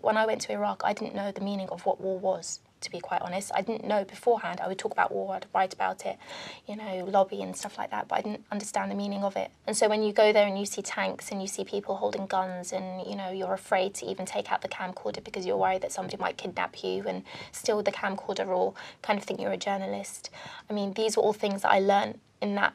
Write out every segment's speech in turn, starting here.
When I went to Iraq, I didn't know the meaning of what war was, to be quite honest. I didn't know beforehand. I would talk about war, I'd write about it, you know, lobby and stuff like that, but I didn't understand the meaning of it. And so when you go there and you see tanks and you see people holding guns and, you know, you're afraid to even take out the camcorder because you're worried that somebody might kidnap you and steal the camcorder or kind of think you're a journalist. I mean, these were all things that I learned in that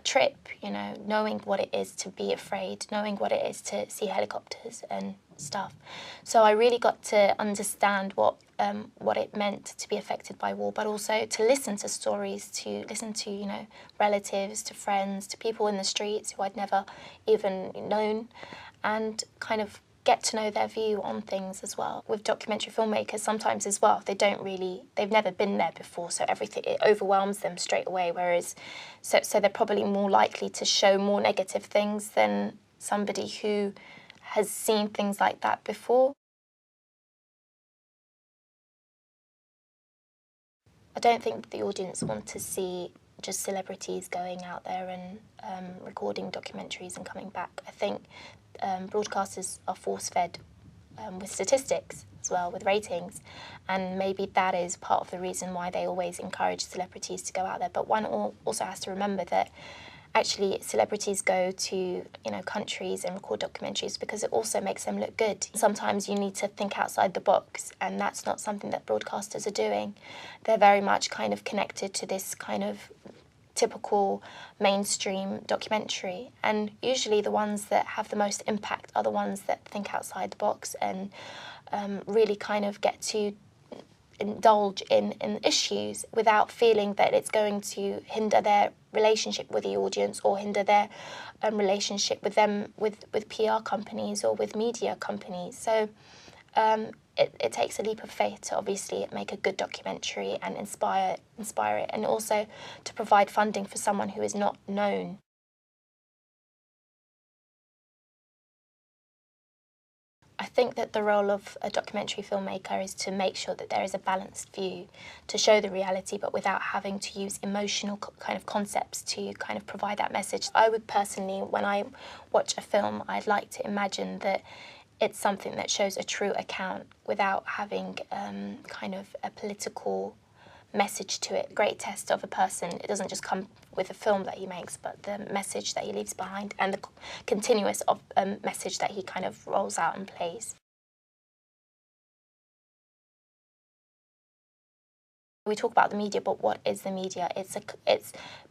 trip, you know, knowing what it is to be afraid, knowing what it is to see helicopters and stuff. So I really got to understand what it meant to be affected by war, but also to listen to stories, to listen to, you know, relatives, to friends, to people in the streets who I'd never even known, and kind of get to know their view on things as well. With documentary filmmakers, sometimes as well, they've never been there before, so it overwhelms them straight away, whereas, so they're probably more likely to show more negative things than somebody who has seen things like that before. I don't think the audience want to see just celebrities going out there and recording documentaries and coming back. I think broadcasters are force-fed with statistics as well, with ratings, and maybe that is part of the reason why they always encourage celebrities to go out there. But one also has to remember that actually celebrities go to, you know, countries and record documentaries because it also makes them look good. Sometimes you need to think outside the box, and that's not something that broadcasters are doing. They're very much kind of connected to this kind of typical mainstream documentary, and usually the ones that have the most impact are the ones that think outside the box and really kind of get to indulge in issues without feeling that it's going to hinder their relationship with the audience or hinder their relationship with them with PR companies or with media companies. So it takes a leap of faith to obviously make a good documentary and inspire it, and also to provide funding for someone who is not known. I think that the role of a documentary filmmaker is to make sure that there is a balanced view, to show the reality but without having to use emotional kind of concepts to kind of provide that message. I would personally, when I watch a film, I'd like to imagine that it's something that shows a true account without having kind of a political message to it. Great test of a person, it doesn't just come with the film that he makes, but the message that he leaves behind and the continuous message that he kind of rolls out and plays. We talk about the media, but what is the media? It's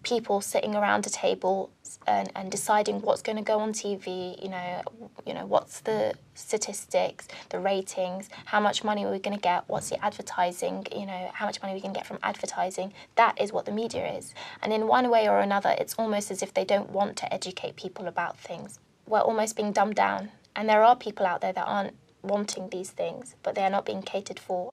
people sitting around a table and deciding what's going to go on TV. You know, what's the statistics, the ratings, how much money are we going to get? What's the advertising? You know, how much money we can get from advertising? That is what the media is. And in one way or another, it's almost as if they don't want to educate people about things. We're almost being dumbed down, and there are people out there that aren't wanting these things, but they are not being catered for.